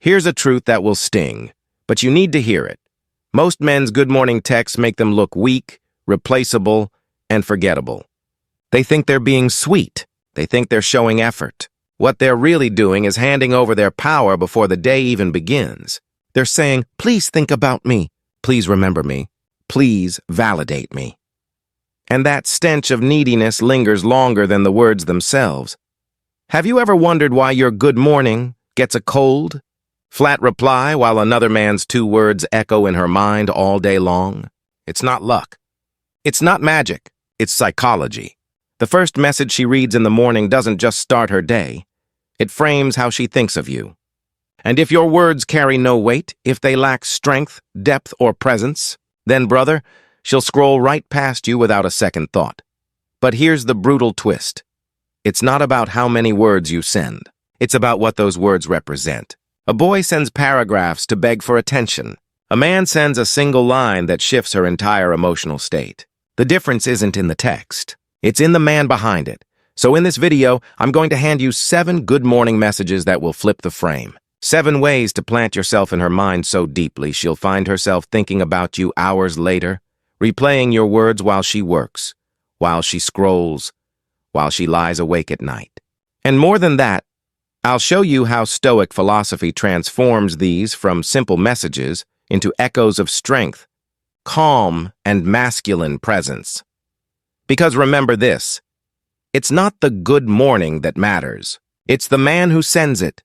Here's a truth that will sting, but you need to hear it. Most men's good morning texts make them look weak, replaceable, and forgettable. They think they're being sweet. They think they're showing effort. What they're really doing is handing over their power before the day even begins. They're saying, please think about me. Please remember me. Please validate me. And that stench of neediness lingers longer than the words themselves. Have you ever wondered why your good morning gets a cold, flat reply while another man's 2 words echo in her mind all day long? It's not luck. It's not magic. It's psychology. The first message she reads in the morning doesn't just start her day. It frames how she thinks of you. And if your words carry no weight, if they lack strength, depth, or presence, then, brother, she'll scroll right past you without a second thought. But here's the brutal twist. It's not about how many words you send. It's about what those words represent. A boy sends paragraphs to beg for attention. A man sends a single line that shifts her entire emotional state. The difference isn't in the text. It's in the man behind it. So in this video, I'm going to hand you 7 good morning messages that will flip the frame. 7 ways to plant yourself in her mind so deeply she'll find herself thinking about you hours later, replaying your words while she works, while she scrolls, while she lies awake at night. And more than that, I'll show you how Stoic philosophy transforms these from simple messages into echoes of strength, calm, and masculine presence. Because remember this, it's not the good morning that matters. It's the man who sends it.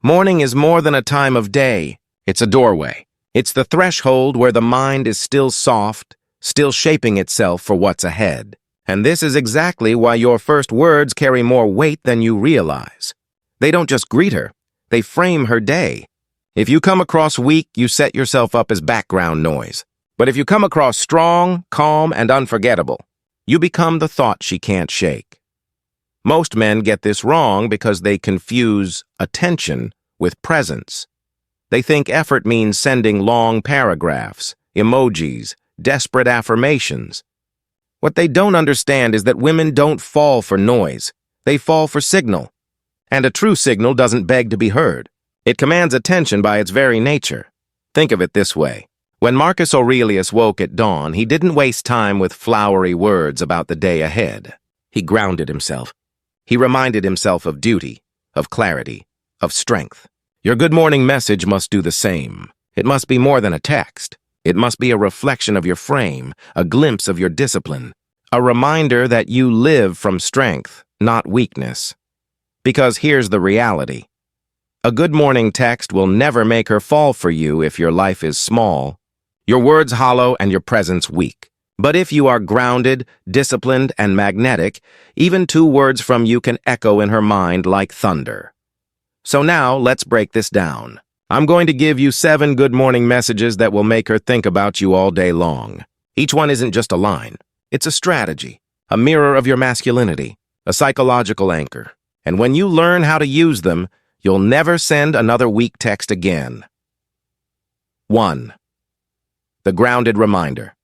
Morning is more than a time of day. It's a doorway. It's the threshold where the mind is still soft, still shaping itself for what's ahead. And this is exactly why your first words carry more weight than you realize. They don't just greet her, they frame her day. If you come across weak, you set yourself up as background noise. But if you come across strong, calm, and unforgettable, you become the thought she can't shake. Most men get this wrong because they confuse attention with presence. They think effort means sending long paragraphs, emojis, desperate affirmations. What they don't understand is that women don't fall for noise. They fall for signal. And a true signal doesn't beg to be heard. It commands attention by its very nature. Think of it this way. When Marcus Aurelius woke at dawn, he didn't waste time with flowery words about the day ahead. He grounded himself. He reminded himself of duty, of clarity, of strength. Your good morning message must do the same. It must be more than a text. It must be a reflection of your frame, a glimpse of your discipline, a reminder that you live from strength, not weakness. Because here's the reality. A good morning text will never make her fall for you if your life is small, your words hollow, and your presence weak. But if you are grounded, disciplined, and magnetic, even 2 words from you can echo in her mind like thunder. So now, let's break this down. I'm going to give you 7 good morning messages that will make her think about you all day long. Each one isn't just a line. It's a strategy, a mirror of your masculinity, a psychological anchor. And when you learn how to use them, you'll never send another weak text again. 1. The grounded reminder.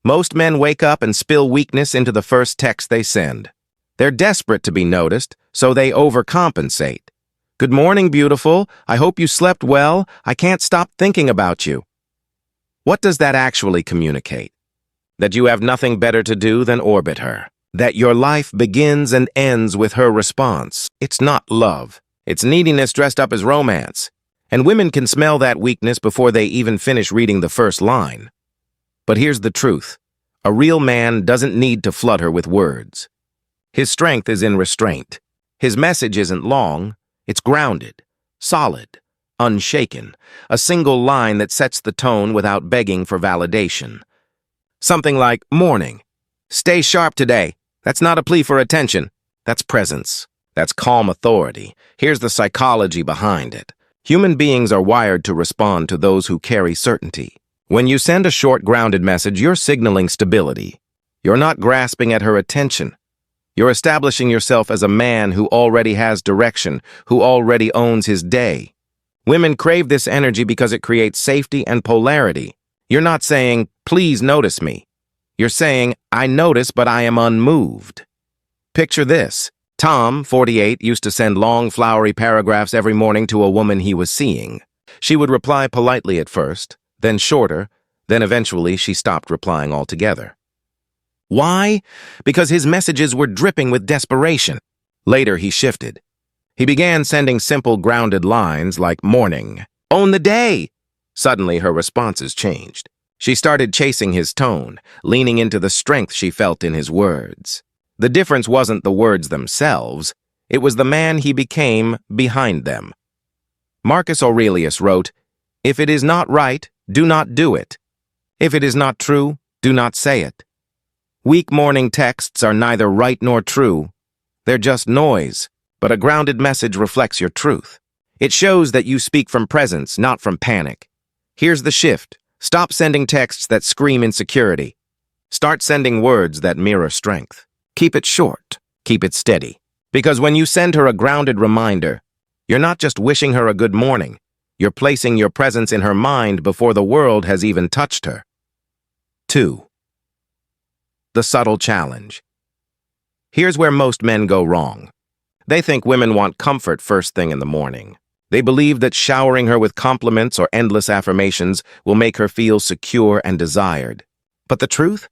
Most men wake up and spill weakness into the first text they send. They're desperate to be noticed, so they overcompensate. Good morning, beautiful. I hope you slept well. I can't stop thinking about you. What does that actually communicate? That you have nothing better to do than orbit her. That your life begins and ends with her response. It's not love. It's neediness dressed up as romance. And women can smell that weakness before they even finish reading the first line. But here's the truth. A real man doesn't need to flood her with words. His strength is in restraint. His message isn't long. It's grounded, solid, unshaken. A single line that sets the tone without begging for validation. Something like, morning. Stay sharp today. That's not a plea for attention. That's presence. That's calm authority. Here's the psychology behind it. Human beings are wired to respond to those who carry certainty. When you send a short, grounded message, you're signaling stability. You're not grasping at her attention. You're establishing yourself as a man who already has direction, who already owns his day. Women crave this energy because it creates safety and polarity. You're not saying, please notice me. You're saying, I notice, but I am unmoved. Picture this. Tom, 48, used to send long, flowery paragraphs every morning to a woman he was seeing. She would reply politely at first, then shorter, then eventually she stopped replying altogether. Why? Because his messages were dripping with desperation. Later, he shifted. He began sending simple, grounded lines like, "Morning. Own the day." Suddenly, her responses changed. She started chasing his tone, leaning into the strength she felt in his words. The difference wasn't the words themselves, it was the man he became behind them. Marcus Aurelius wrote, "If it is not right, do not do it. If it is not true, do not say it." Weak morning texts are neither right nor true. They're just noise, but a grounded message reflects your truth. It shows that you speak from presence, not from panic. Here's the shift. Stop sending texts that scream insecurity. Start sending words that mirror strength. Keep it short. Keep it steady. Because when you send her a grounded reminder, you're not just wishing her a good morning. You're placing your presence in her mind before the world has even touched her. 2. The subtle challenge. Here's where most men go wrong. They think women want comfort first thing in the morning. They believe that showering her with compliments or endless affirmations will make her feel secure and desired. But the truth?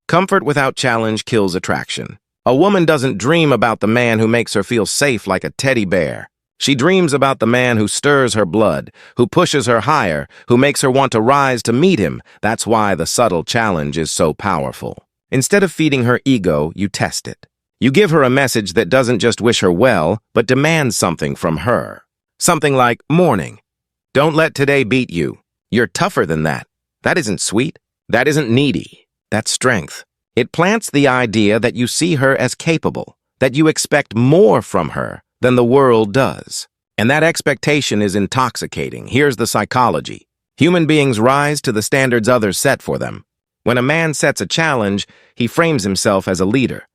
Comfort without challenge kills attraction. A woman doesn't dream about the man who makes her feel safe like a teddy bear. She dreams about the man who stirs her blood, who pushes her higher, who makes her want to rise to meet him. That's why the subtle challenge is so powerful. Instead of feeding her ego, you test it. You give her a message that doesn't just wish her well, but demands something from her. Something like, "Morning. Don't let today beat you. You're tougher than that. That isn't sweet. That isn't needy. That's strength." It plants the idea that you see her as capable, that you expect more from her than the world does. And that expectation is intoxicating. Here's the psychology. Human beings rise to the standards others set for them. When a man sets a challenge, he frames himself as a leader,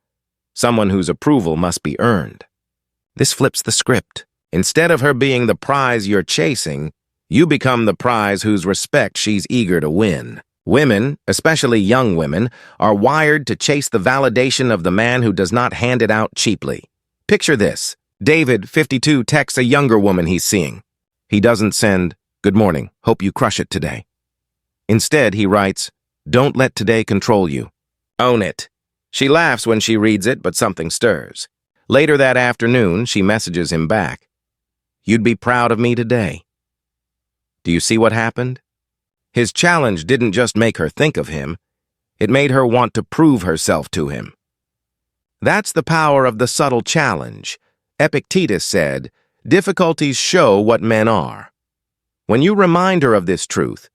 someone whose approval must be earned. This flips the script. Instead of her being the prize you're chasing, you become the prize whose respect she's eager to win. Women, especially young women, are wired to chase the validation of the man who does not hand it out cheaply. Picture this. David, 52, texts a younger woman he's seeing. He doesn't send, "Good morning, hope you crush it today." Instead, he writes, "Don't let today control you. Own it." She laughs when she reads it, but something stirs. Later that afternoon, she messages him back, "You'd be proud of me today." Do you see what happened? His challenge didn't just make her think of him, it made her want to prove herself to him. That's the power of the subtle challenge. Epictetus said, "Difficulties show what men are." When you remind her of this truth,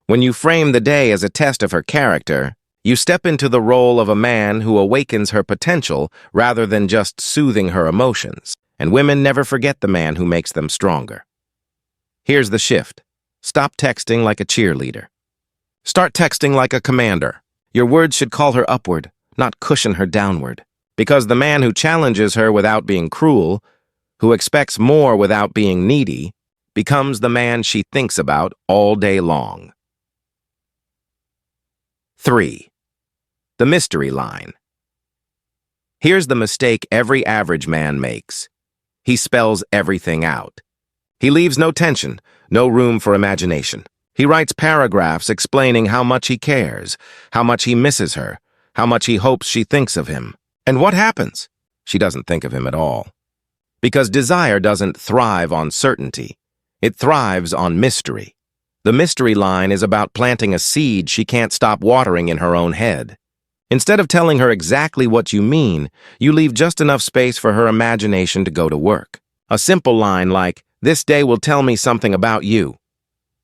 when you frame the day as a test of her character, you step into the role of a man who awakens her potential rather than just soothing her emotions. And women never forget the man who makes them stronger. Here's the shift. Stop texting like a cheerleader. Start texting like a commander. Your words should call her upward, not cushion her downward. Because the man who challenges her without being cruel, who expects more without being needy, becomes the man she thinks about all day long. 3. The mystery line. Here's the mistake every average man makes. He spells everything out. He leaves no tension, no room for imagination. He writes paragraphs explaining how much he cares, how much he misses her, how much he hopes she thinks of him. And what happens? She doesn't think of him at all. Because desire doesn't thrive on certainty. It thrives on mystery. The mystery line is about planting a seed she can't stop watering in her own head. Instead of telling her exactly what you mean, you leave just enough space for her imagination to go to work. A simple line like, "This day will tell me something about you."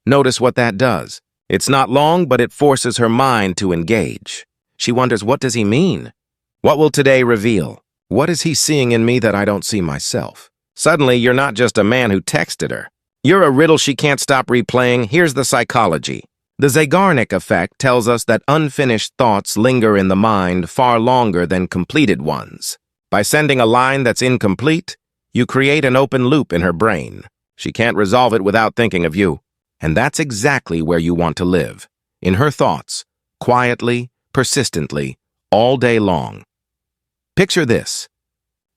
Notice what that does. It's not long, but it forces her mind to engage. She wonders, what does he mean? What will today reveal? What is he seeing in me that I don't see myself? Suddenly, you're not just a man who texted her. You're a riddle she can't stop replaying. Here's the psychology. The Zeigarnik effect tells us that unfinished thoughts linger in the mind far longer than completed ones. By sending a line that's incomplete, you create an open loop in her brain. She can't resolve it without thinking of you. And that's exactly where you want to live. In her thoughts, quietly, persistently, all day long. Picture this.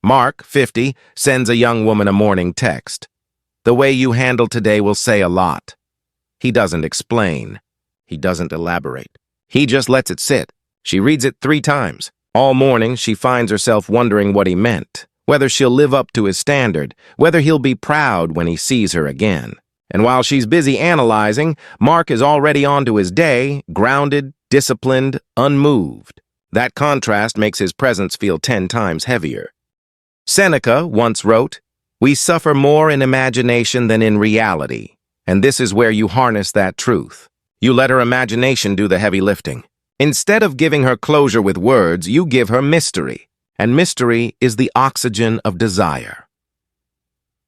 Mark, 50, sends a young woman a morning text. The way you handle today will say a lot. He doesn't explain. He doesn't elaborate. He just lets it sit. She reads it 3 times. All morning, she finds herself wondering what he meant, whether she'll live up to his standard, whether he'll be proud when he sees her again. And while she's busy analyzing, Mark is already on to his day, grounded, disciplined, unmoved. That contrast makes his presence feel 10 times heavier. Seneca once wrote, "We suffer more in imagination than in reality." And this is where you harness that truth. You let her imagination do the heavy lifting. Instead of giving her closure with words, you give her mystery. And mystery is the oxygen of desire.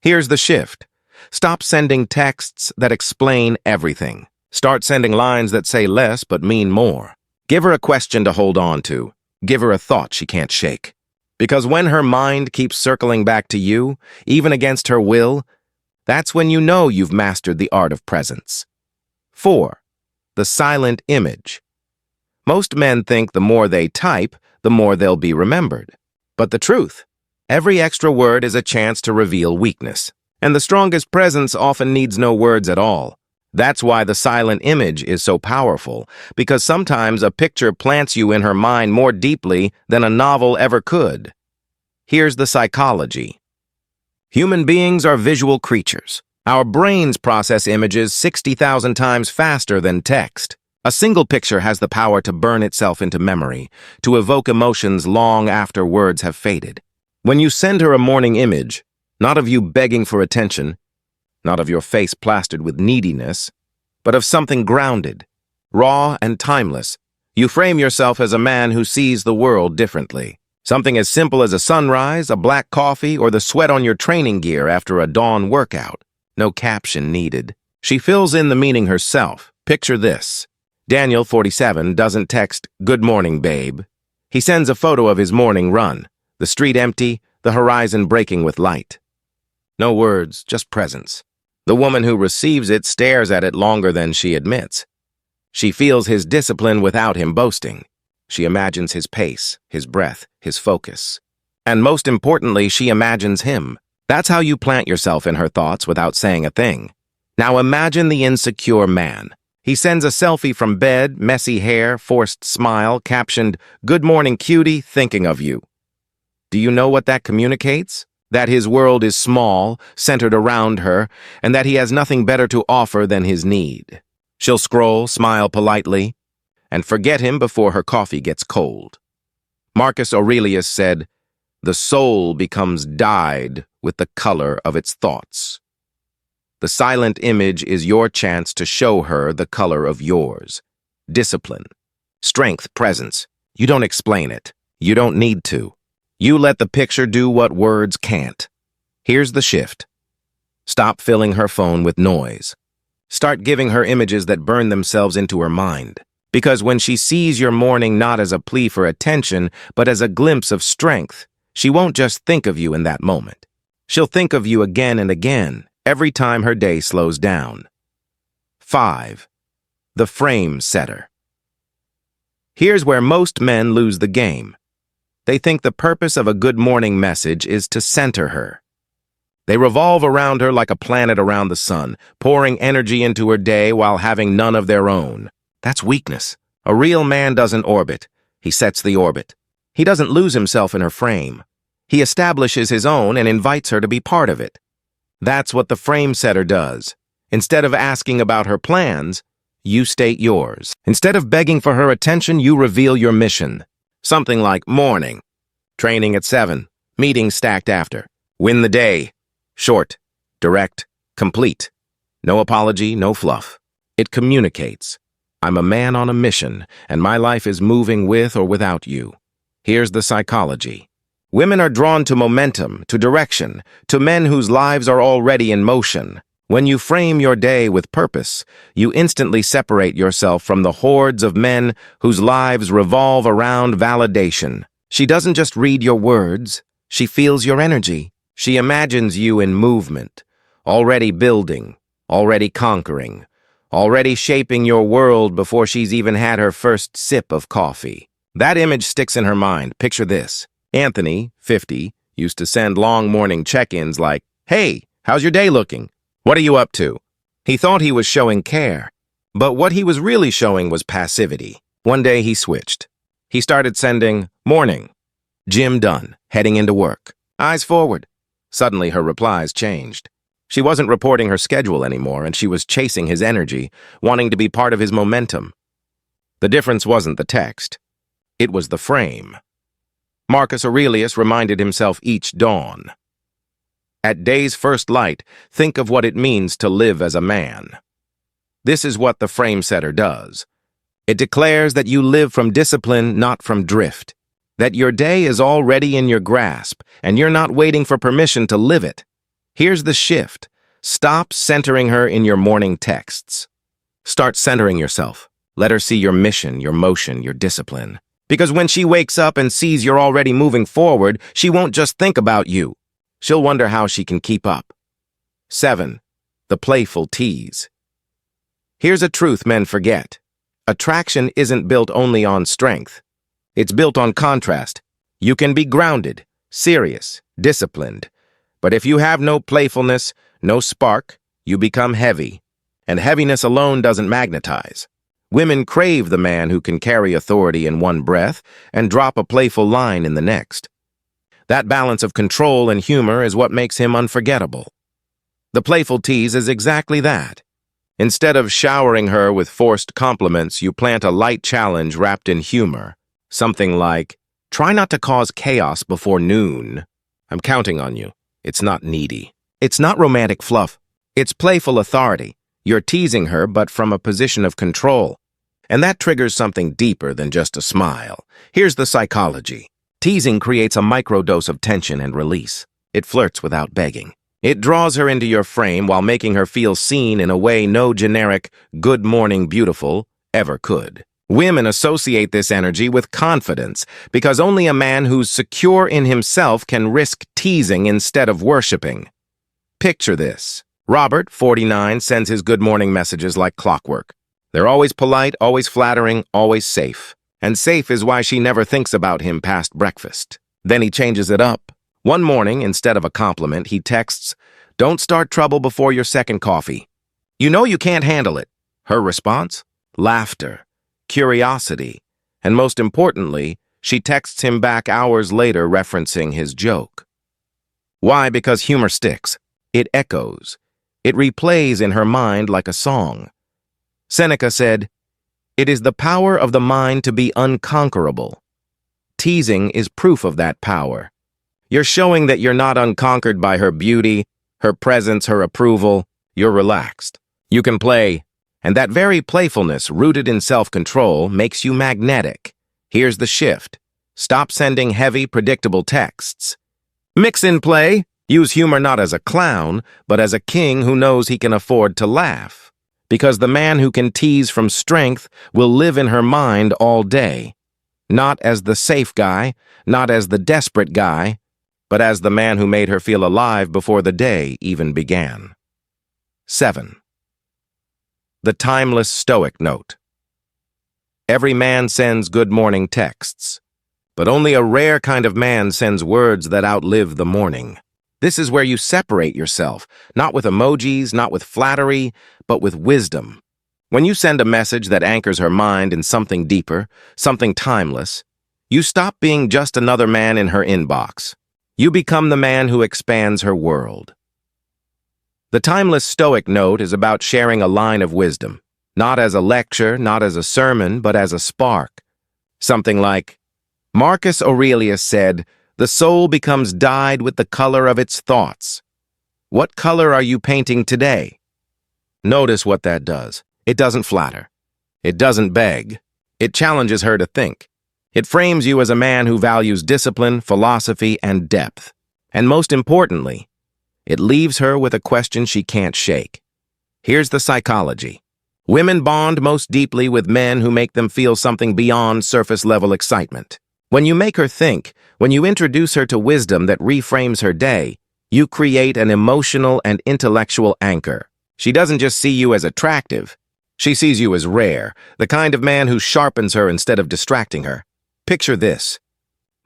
Here's the shift. Stop sending texts that explain everything. Start sending lines that say less but mean more. Give her a question to hold on to. Give her a thought she can't shake. Because when her mind keeps circling back to you, even against her will, that's when you know you've mastered the art of presence. 4. The silent image. Most men think the more they type, the more they'll be remembered. But the truth, every extra word is a chance to reveal weakness. And the strongest presence often needs no words at all. That's why the silent image is so powerful, because sometimes a picture plants you in her mind more deeply than a novel ever could. Here's the psychology. Human beings are visual creatures. Our brains process images 60,000 times faster than text. A single picture has the power to burn itself into memory, to evoke emotions long after words have faded. When you send her a morning image, not of you begging for attention, not of your face plastered with neediness, but of something grounded, raw and timeless, you frame yourself as a man who sees the world differently. Something as simple as a sunrise, a black coffee, or the sweat on your training gear after a dawn workout. No caption needed. She fills in the meaning herself. Picture this. Daniel, 47, doesn't text, "Good morning, babe." He sends a photo of his morning run, the street empty, the horizon breaking with light. No words, just presence. The woman who receives it stares at it longer than she admits. She feels his discipline without him boasting. She imagines his pace, his breath, his focus. And most importantly, she imagines him. That's how you plant yourself in her thoughts without saying a thing. Now imagine the insecure man. He sends a selfie from bed, messy hair, forced smile, captioned, "Good morning, cutie, thinking of you." Do you know what that communicates? That his world is small, centered around her, and that he has nothing better to offer than his need. She'll scroll, smile politely, and forget him before her coffee gets cold. Marcus Aurelius said, "The soul becomes dyed with the color of its thoughts." The silent image is your chance to show her the color of yours. Discipline, strength, presence. You don't explain it. You don't need to. You let the picture do what words can't. Here's the shift. Stop filling her phone with noise. Start giving her images that burn themselves into her mind. Because when she sees your morning not as a plea for attention, but as a glimpse of strength, she won't just think of you in that moment. She'll think of you again and again, every time her day slows down. 5. The frame setter. Here's where most men lose the game. They think the purpose of a good morning message is to center her. They revolve around her like a planet around the sun, pouring energy into her day while having none of their own. That's weakness. A real man doesn't orbit. He sets the orbit. He doesn't lose himself in her frame. He establishes his own and invites her to be part of it. That's what the frame setter does. Instead of asking about her plans, you state yours. Instead of begging for her attention, you reveal your mission. Something like morning, training at 7, meeting stacked after, win the day. Short, direct, complete. No apology, no fluff. It communicates. I'm a man on a mission, and my life is moving with or without you. Here's the psychology. Women are drawn to momentum, to direction, to men whose lives are already in motion. When you frame your day with purpose, you instantly separate yourself from the hordes of men whose lives revolve around validation. She doesn't just read your words, she feels your energy. She imagines you in movement, already building, already conquering, already shaping your world before she's even had her first sip of coffee. That image sticks in her mind. Picture this. Anthony, 50, Used to send long morning check-ins like, "Hey, how's your day looking? What are you up to?" He thought he was showing care, but what he was really showing was passivity. One day he switched. He started sending, "Morning. Gym done. Heading into work. Eyes forward." Suddenly her replies changed. She wasn't reporting her schedule anymore, and she was chasing his energy, wanting to be part of his momentum. The difference wasn't the text. It was the frame. Marcus Aurelius reminded himself each dawn. At day's first light, think of what it means to live as a man. This is what the frame setter does. It declares that you live from discipline, not from drift. That your day is already in your grasp, and you're not waiting for permission to live it. Here's the shift. Stop centering her in your morning texts. Start centering yourself. Let her see your mission, your motion, your discipline. Because when she wakes up and sees you're already moving forward, she won't just think about you. She'll wonder how she can keep up. 7. The playful tease. Here's a truth men forget. Attraction isn't built only on strength. It's built on contrast. You can be grounded, serious, disciplined. But if you have no playfulness, no spark, you become heavy. And heaviness alone doesn't magnetize. Women crave the man who can carry authority in one breath and drop a playful line in the next. That balance of control and humor is what makes him unforgettable. The playful tease is exactly that. Instead of showering her with forced compliments, you plant a light challenge wrapped in humor. Something like, "Try not to cause chaos before noon. I'm counting on you." It's not needy. It's not romantic fluff. It's playful authority. You're teasing her, but from a position of control. And that triggers something deeper than just a smile. Here's the psychology. Teasing creates a microdose of tension and release. It flirts without begging. It draws her into your frame while making her feel seen in a way no generic "good morning, beautiful" ever could. Women associate this energy with confidence because only a man who's secure in himself can risk teasing instead of worshiping. Picture this. Robert, 49, sends his good morning messages like clockwork. They're always polite, always flattering, always safe. And safe is why she never thinks about him past breakfast. Then he changes it up. One morning, instead of a compliment, he texts, "Don't start trouble before your second coffee. You know you can't handle it." Her response? Laughter, curiosity, and most importantly, she texts him back hours later referencing his joke. Why? Because humor sticks. It echoes. It replays in her mind like a song. Seneca said, "It is the power of the mind to be unconquerable." Teasing is proof of that power. You're showing that you're not unconquered by her beauty, her presence, her approval. You're relaxed. You can play. And that very playfulness, rooted in self-control, makes you magnetic. Here's the shift. Stop sending heavy, predictable texts. Mix in play. Use humor not as a clown, but as a king who knows he can afford to laugh. Because the man who can tease from strength will live in her mind all day. Not as the safe guy, not as the desperate guy, but as the man who made her feel alive before the day even began. 7. The timeless Stoic note. Every man sends good morning texts, but only a rare kind of man sends words that outlive the morning. This is where you separate yourself, not with emojis, not with flattery, but with wisdom. When you send a message that anchors her mind in something deeper, something timeless, you stop being just another man in her inbox. You become the man who expands her world. The timeless Stoic note is about sharing a line of wisdom, not as a lecture, not as a sermon, but as a spark. Something like, Marcus Aurelius said, "The soul becomes dyed with the color of its thoughts." What color are you painting today? Notice what that does. It doesn't flatter. It doesn't beg. It challenges her to think. It frames you as a man who values discipline, philosophy, and depth. And most importantly, it leaves her with a question she can't shake. Here's the psychology. Women bond most deeply with men who make them feel something beyond surface-level excitement. When you make her think, when you introduce her to wisdom that reframes her day, you create an emotional and intellectual anchor. She doesn't just see you as attractive. She sees you as rare, the kind of man who sharpens her instead of distracting her. Picture this.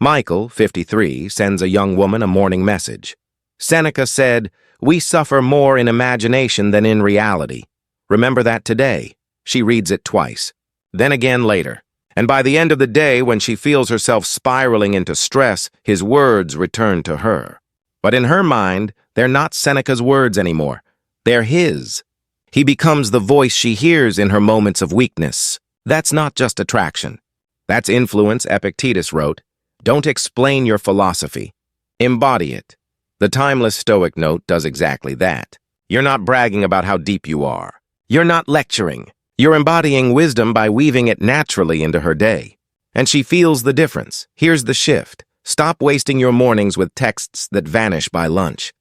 Michael, 53, sends a young woman a morning message. Seneca said, "We suffer more in imagination than in reality. Remember that today." She reads it twice, then again later. And by the end of the day, when she feels herself spiraling into stress, his words return to her. But in her mind, they're not Seneca's words anymore. They're his. He becomes the voice she hears in her moments of weakness. That's not just attraction. That's influence, Epictetus wrote. Don't explain your philosophy. Embody it. The timeless Stoic note does exactly that. You're not bragging about how deep you are. You're not lecturing. You're embodying wisdom by weaving it naturally into her day. And she feels the difference. Here's the shift. Stop wasting your mornings with texts that vanish by lunch.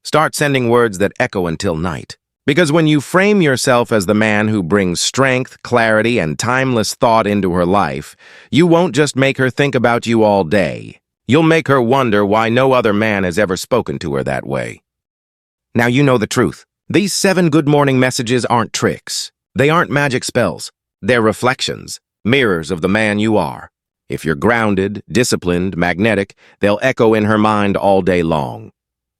Start sending words that echo until night. Because when you frame yourself as the man who brings strength, clarity, and timeless thought into her life, you won't just make her think about you all day. You'll make her wonder why no other man has ever spoken to her that way. Now you know the truth. These 7 good morning messages aren't tricks. They aren't magic spells. They're reflections, mirrors of the man you are. If you're grounded, disciplined, magnetic, they'll echo in her mind all day long.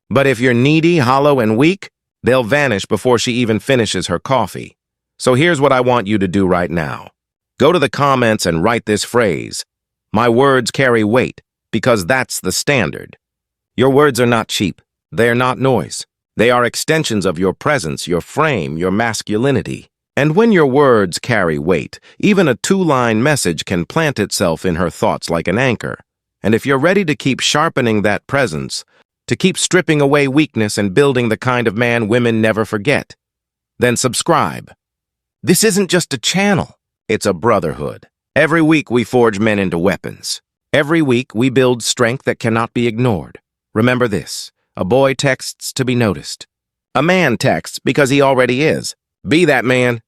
But if you're needy, hollow, and weak, they'll vanish before she even finishes her coffee. So here's what I want you to do right now. Go to the comments and write this phrase. My words carry weight, because that's the standard. Your words are not cheap. They're not noise. They are extensions of your presence, your frame, your masculinity. And when your words carry weight, even a 2-line message can plant itself in her thoughts like an anchor. And if you're ready to keep sharpening that presence, to keep stripping away weakness and building the kind of man women never forget, then subscribe. This isn't just a channel, it's a brotherhood. Every week we forge men into weapons. Every week we build strength that cannot be ignored. Remember this, a boy texts to be noticed. A man texts because he already is. Be that man.